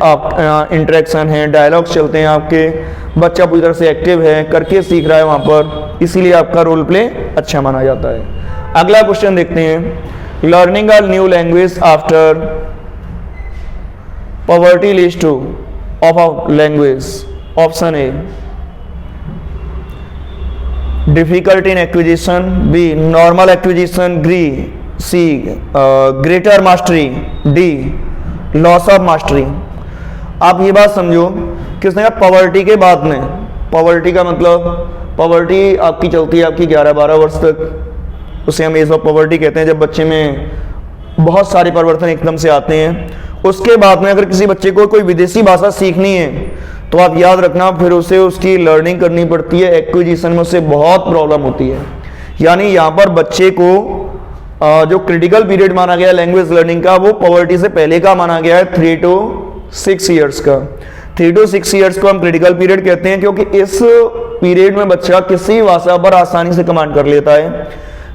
इंटरेक्शन है, डायलॉग्स चलते हैं आपके, बच्चा पूरी तरह से एक्टिव है, करके सीख रहा है वहां पर, इसीलिए आपका रोल प्ले अच्छा माना जाता है। अगला क्वेश्चन देखते हैं, learning a new language after poverty leads to of a language, option A, difficulty in acquisition, B, normal acquisition, C, greater mastery, D, loss of mastery. आप ये बात समझो, किसने कहा पॉवर्टी के बाद में? पॉवर्टी का मतलब, पॉवर्टी आपकी चलती है आपकी 11-12 वर्ष तक, उसे हम एज ऑफ पॉवर्टी कहते हैं, जब बच्चे में बहुत सारे परिवर्तन एकदम से आते हैं। उसके बाद में अगर किसी बच्चे को कोई विदेशी भाषा सीखनी है तो आप याद रखना फिर उसे उसकी लर्निंग करनी पड़ती है, एक्विजिशन में उसे बहुत प्रॉब्लम होती है। यानी यहाँ पर बच्चे को जो क्रिटिकल पीरियड माना गया लैंग्वेज लर्निंग का, वो पॉवर्टी से पहले का माना गया है, 3 to 6 ईयर्स का। 3 to 6 ईयर्स को हम क्रिटिकल पीरियड कहते हैं, क्योंकि इस पीरियड में बच्चा किसी भाषा पर आसानी से कमांड कर लेता है।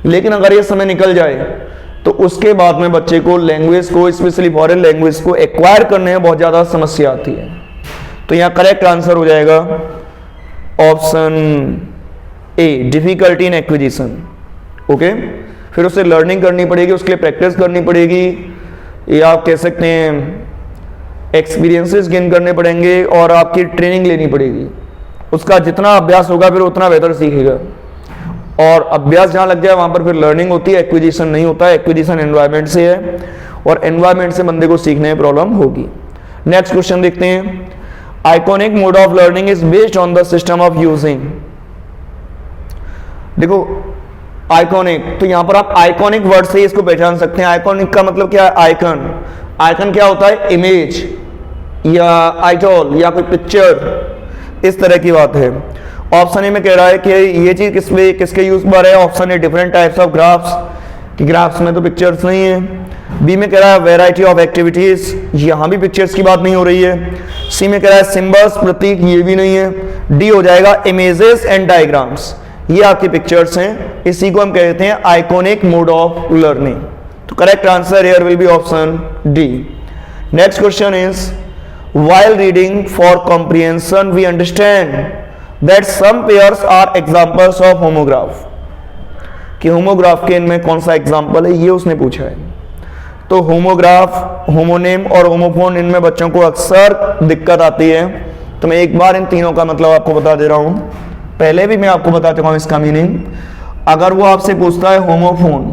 लेकिन अगर ये समय निकल जाए तो उसके बाद में बच्चे को लैंग्वेज को, स्पेशली फॉरेन लैंग्वेज को एक्वायर करने में बहुत ज़्यादा समस्या आती है। तो यहाँ करेक्ट आंसर हो जाएगा option A, difficulty in acquisition. Okay, फिर उसे लर्निंग करनी पड़ेगी, उसके लिए प्रैक्टिस करनी पड़ेगी, या आप कह सकते हैं एक्सपीरियंसेस गेन करने पड़ेंगे और आपकी ट्रेनिंग लेनी पड़ेगी। उसका जितना अभ्यास होगा फिर उतना बेहतर सीखेगा, और अभ्यास जहाँ लग जाए वहाँ पर फिर लर्निंग होती है, एक्विजिशन नहीं होता है। एक्विजिशन एनवायरनमेंट से है, और एनवायरनमेंट से बंदे को सीखने में प्रॉब्लम होगी। नेक्स्ट क्वेश्चन देखते हैं। Iconic mode of learning is based on the system of using. देखो आइकॉनिक, तो यहाँ पर आप आइकॉनिक वर्ड से इसको पहचान सकते हैं। आइकॉनिक का मतलब क्या है? आइकन। आइकन क्या होता है? इमेज या आइडल या कोई पिक्चर, इस तरह की बात है। ऑप्शन ए में कह रहा है कि ये चीज किसके यूज पर है? Option a different types of graphs, कि ग्राफ्स में तो पिक्चर्स नहीं है। बी में कह रहा है वैरायटी ऑफ एक्टिविटीज, यहां भी पिक्चर्स की बात नहीं हो रही है। सी में कह रहा है सिंबल्स, प्रतीक, ये भी नहीं है। डी हो जाएगा इमेजेस एंड डायग्राम्स, ये आपकी पिक्चर्स हैं। इसी को हम कहते हैं आइकॉनिक मोड ऑफ लर्निंग। तो correct answer here will be option D. Next question is while reading for comprehension we understand that some pairs are examples of homograph, कि होमोग्राफ के इनमें कौन सा एग्जाम्पल है ये उसने पूछा है। तो होमोग्राफ, होमोनेम और होमोफोन, इनमें बच्चों को अक्सर दिक्कत आती है। तो मैं एक बार इन तीनों का मतलब आपको बता दे रहा हूं, पहले भी मैं आपको बता चुका हूं इसका मीनिंग। अगर वो आपसे पूछता है होमोफोन,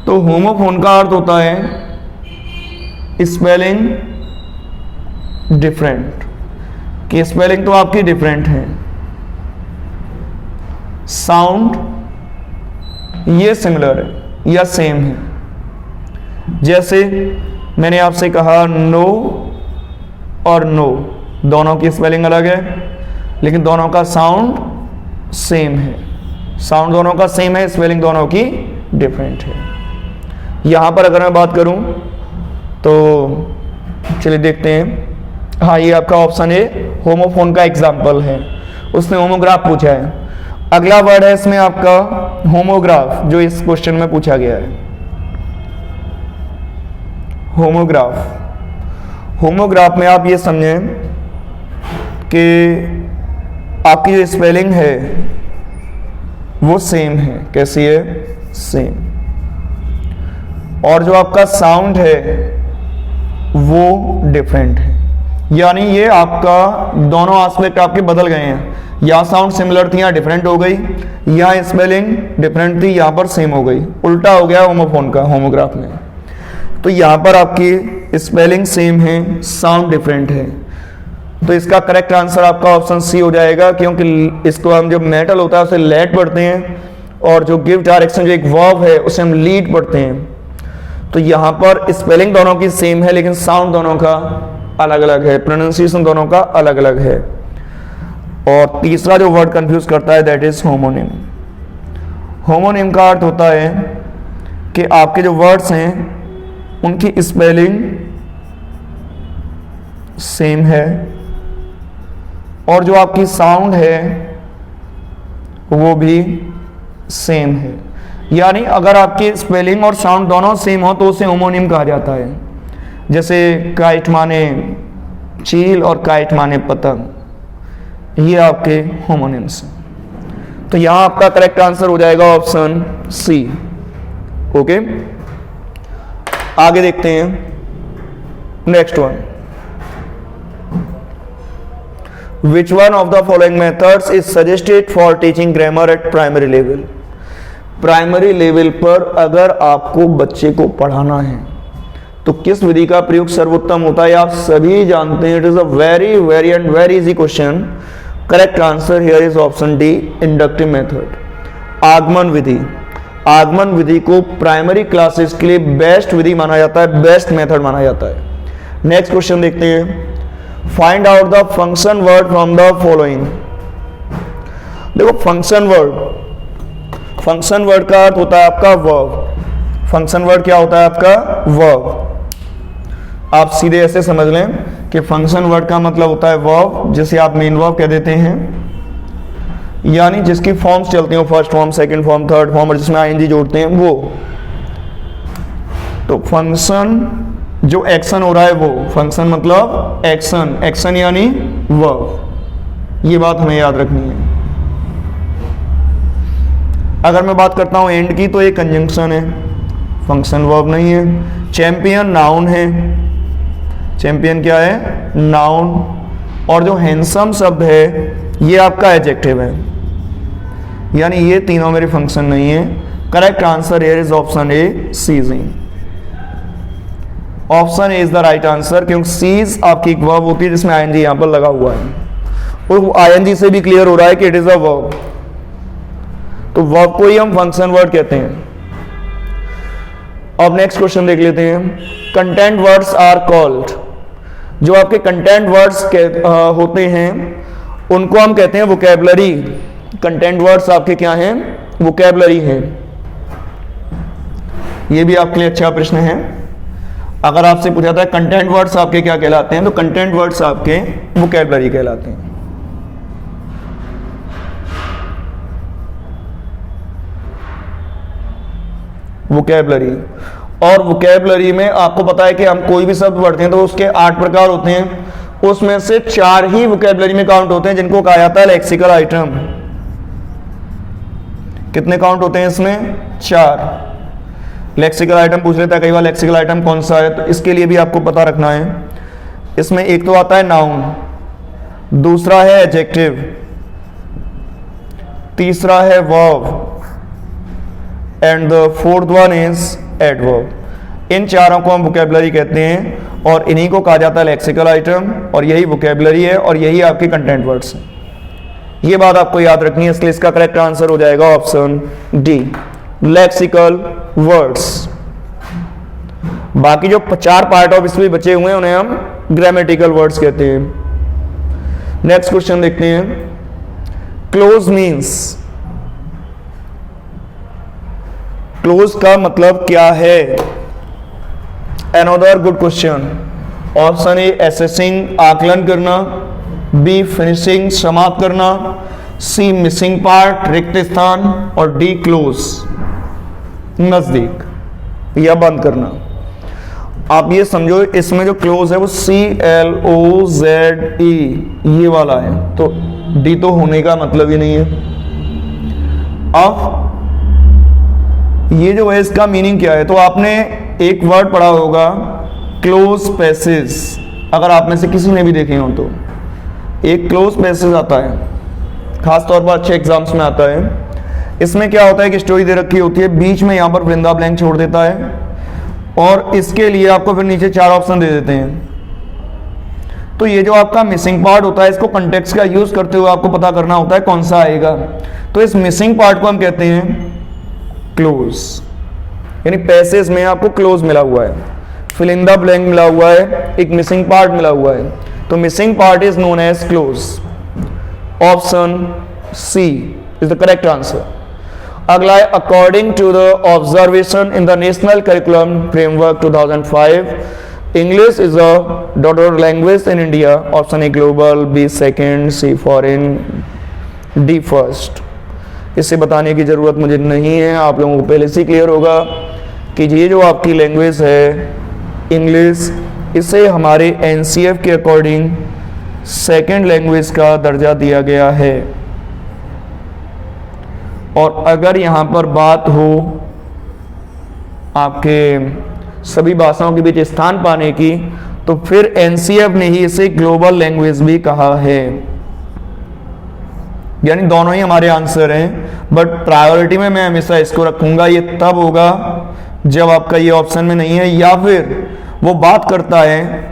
तो होमोफोन का अर्थ होता है स्पेलिंग डिफरेंट, कि स्पेलिंग तो आपकी डिफरेंट है, साउंड ये सिमिलर है या सेम है। जैसे मैंने आपसे कहा नो और नो, दोनों की स्पेलिंग अलग है लेकिन दोनों का साउंड सेम है। साउंड दोनों का सेम है, स्पेलिंग दोनों की डिफरेंट है। यहां पर अगर मैं बात करूं तो चलिए देखते हैं। हाँ, ये आपका ऑप्शन ए होमोफोन का एग्जाम्पल है, उसने होमोग्राफ पूछा है। अगला वर्ड है इसमें आपका होमोग्राफ, जो इस क्वेश्चन में पूछा गया है। होमोग्राफ, होमोग्राफ में आप ये समझें कि आपकी जो स्पेलिंग है वो सेम है। कैसी है? सेम। और जो आपका साउंड है वो डिफरेंट है, यानी ये आपका दोनों एस्पेक्ट आपके बदल गए हैं। यहाँ साउंड सिमिलर थी, यहाँ डिफरेंट हो गई, यहाँ स्पेलिंग डिफरेंट थी, यहाँ पर सेम हो गई, उल्टा हो गया होमोफोन का होमोग्राफ में। तो यहाँ पर आपकी स्पेलिंग सेम है, साउंड डिफरेंट है। तो इसका करेक्ट आंसर आपका ऑप्शन सी हो जाएगा, क्योंकि इसको हम जब मेटल होता है उसे लेट पढ़ते हैं, और जो गिव डायरेक्शन जो एक वर्ब है उसे हम लीड पढ़ते हैं। तो यहाँ पर स्पेलिंग दोनों की सेम है लेकिन साउंड दोनों का अलग अलग है, प्रोनाउंसिएशन दोनों का अलग अलग है। और तीसरा जो वर्ड कंफ्यूज करता है दैट इज होमोनिम। होमोनिम का अर्थ होता है कि आपके जो वर्ड्स हैं उनकी स्पेलिंग सेम है और जो आपकी साउंड है वो भी सेम है। यानी अगर आपकी स्पेलिंग और साउंड दोनों सेम हो तो उसे होमोनिम कहा जाता है। जैसे काइट माने चील और काइट माने पतंग, ये आपके होमोनिम्स हैं। तो यहां आपका करेक्ट आंसर हो जाएगा ऑप्शन सी। ओके, आगे देखते हैं next one. Which one of the following methods is suggested for teaching grammar eight primary level. Primary level पर अगर आपको बच्चे को पढ़ाना है तो किस विधि का प्रयोग सर्वोत्तम होता है? आप सभी जानते हैं, it is a very very and very easy question. Correct answer here is option D, inductive method, आगमन विधि। आगमन विधि को प्राइमरी क्लासेस के लिए बेस्ट विधि माना जाता है, बेस्ट मेथड माना जाता है। नेक्स्ट क्वेश्चन देखते हैं। Find out the function word from the following. देखो फंक्शन वर्ड, फंक्शन वर्ड का अर्थ होता है आपका वर्ब। फंक्शन वर्ड क्या होता है आपका? वर्ब। आप सीधे ऐसे समझ लें कि फंक्शन वर्ड का मतलब होता है वर्ब, जिसे आप मेन वर्ब कह देते हैं, यानी जिसकी फॉर्म्स चलती हैं, first form, second form, third form, और जिसमें आईएनजी जोड़ते हैं वो। तो फंक्शन जो एक्शन हो रहा है वो, फंक्शन मतलब एक्शन, एक्शन यानी वर्ब, ये बात हमें याद रखनी है। अगर मैं बात करता हूं एंड की, तो एक कंजंक्शन है, फंक्शन वर्ब नहीं है। चैंपियन नाउन है, चैंपियन क्या है, नाउन। और जो हैंडसम शब्द है ये आपका एडजेक्टिव है, यानी ये तीनों मेरे फंक्शन नहीं है। Correct answer here is option A, ceasing. Option A is the right answer, क्योंकि सीज आपकी एक वर्ब होती है जिसमें आईएनजी यहां पर लगा हुआ है, और आईएनजी से भी क्लियर हो रहा है कि इट इज अ वर्ब, तो वर्ब को ही हम फंक्शन वर्ड कहते हैं। अब नेक्स्ट क्वेश्चन देख लेते हैं। कंटेंट वर्ड्स आर कॉल्ड, जो आपके कंटेंट वर्ड्स होते हैं उनको हम कहते हैं वोकैबुलरी। कंटेंट वर्ड्स आपके क्या हैं, वोकैबुलरी हैं। ये भी आपके लिए अच्छा प्रश्न है। अगर आपसे पूछा जाता है कंटेंट वर्ड्स आपके क्या कहलाते हैं, तो कंटेंट वर्ड्स आपके वोकैबुलरी कहलाते हैं। वोकैबुलरी, और वोकैबुलरी में आपको पता है कि हम कोई भी शब्द पढ़ते हैं तो उसके 8 प्रकार होते हैं, उसमें से 4 ही वोकैबुलरी में काउंट होते हैं, जिनको कहा जाता है लेक्सिकल आइटम। कितने काउंट होते हैं इसमें, 4 लेक्सिकल आइटम पूछ लेता है कई बार, लेक्सिकल आइटम कौन सा है, तो इसके लिए भी आपको पता रखना है। इसमें एक तो आता है नाउन, दूसरा है एडजेक्टिव, तीसरा है verb, and the fourth one is adverb. इन चारों को हम वोकैबुलरी कहते हैं, और इन्हीं को कहा जाता है लेक्सिकल आइटम, और यही वोकैबुलरी है, और यही आपके कंटेंट वर्ड्स हैं। ये बात आपको याद रखनी है, इसलिए इसका करेक्ट आंसर हो जाएगा ऑप्शन डी, लेक्सिकल वर्ड्स। बाकी जो 4 पार्ट ऑफ इसमें बचे हुए हैं उन्हें हम ग्रामेटिकल वर्ड्स कहते हैं। नेक्स्ट क्वेश्चन देखते हैं। क्लोज मीन्स, क्लोज का मतलब क्या है? Another good question. Option A assessing, आकलन करना, बी फिनिशिंग, समाप्त करना, सी मिसिंग पार्ट, रिक्त स्थान, और डी क्लोज, नजदीक या बंद करना। आप ये समझो इसमें जो क्लोज है वो CLOZE ये वाला है, तो डी तो होने का मतलब ही नहीं है। अब ये जो है इसका मीनिंग क्या है, तो आपने एक वर्ड पढ़ा होगा क्लोज पैसेज, अगर आप में से किसी ने भी देखे हो तो एक क्लोज पैसेज आता है, खास तौर पर अच्छे एग्जाम्स में आता है। इसमें क्या होता है कि स्टोरी दे रखी होती है, बीच में यहाँ पर वृंदा ब्लैंक छोड़ देता है, और इसके लिए आपको फिर नीचे 4 ऑप्शन दे देते हैं। तो ये जो आपका मिसिंग पार्ट होता है, इसको कंटेक्स्ट का यूज करते हुए आपको पता करना होता है कौन सा आएगा। तो इस मिसिंग पार्ट को हम कहते हैं क्लोज, यानी पैसेज में आपको क्लोज मिला हुआ है, फिल इन द ब्लैंक मिला हुआ है, एक मिसिंग पार्ट मिला हुआ है, तो missing part is known as cloze. Option C is the correct answer. अगला है according to the observation in the national curriculum framework 2005, English is a daughter language in India. Option A global, B second, C foreign, D first. इसे बताने की जरूरत मुझे नहीं है, आप लोगों को पहले से क्लियर होगा कि ये जो आपकी लैंग्वेज है इंग्लिश, इसे हमारे NCF के अकॉर्डिंग सेकेंड लैंग्वेज का दर्जा दिया गया है। और अगर यहाँ पर बात हो आपके सभी भाषाओं के बीच स्थान पाने की, तो फिर NCF ने ही इसे ग्लोबल लैंग्वेज भी कहा है। यानी दोनों ही हमारे आंसर हैं, बट प्रायोरिटी में मैं हमेशा इसको रखूंगा। ये तब होगा जब आपका ये ऑप्शन में नहीं है, या फिर वो बात करता है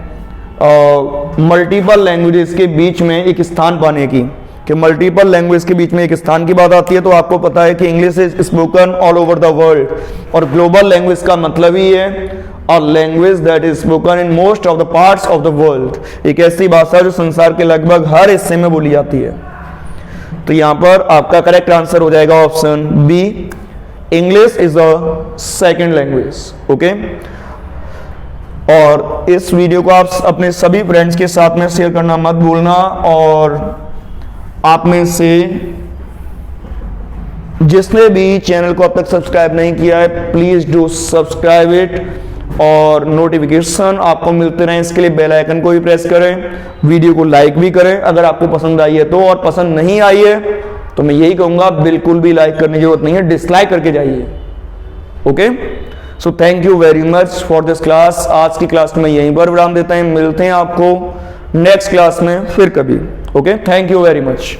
मल्टीपल लैंग्वेजेस के बीच में एक स्थान पाने की, कि मल्टीपल लैंग्वेज के बीच में एक स्थान की बात आती है। तो आपको पता है कि English is spoken all over the world, और ग्लोबल लैंग्वेज का मतलब ही है और language that is spoken in most of the parts of the world, एक ऐसी भाषा जो संसार के लगभग हर हिस्से में बोली जाती है। तो यहां पर आपका करेक्ट आंसर हो जाएगा option B, English is a second language. Okay, और इस वीडियो को आप अपने सभी फ्रेंड्स के साथ में शेयर करना मत भूलना। और आप में से जिसने भी चैनल को अब तक सब्सक्राइब नहीं किया है, प्लीज डू सब्सक्राइब इट, और नोटिफिकेशन आपको मिलते रहे इसके लिए बेल आइकन को भी प्रेस करें, वीडियो को लाइक भी करें अगर आपको पसंद आई है तो, और पसंद नहीं आई है तो मैं यही कहूंगा बिल्कुल भी लाइक करने की जरूरत नहीं है, डिसलाइक करके जाइए। Okay, so thank you very much for this class. आज की क्लास में यहीं पर विराम देते हैं, मिलते हैं आपको नेक्स्ट क्लास में फिर कभी। Okay, thank you very much.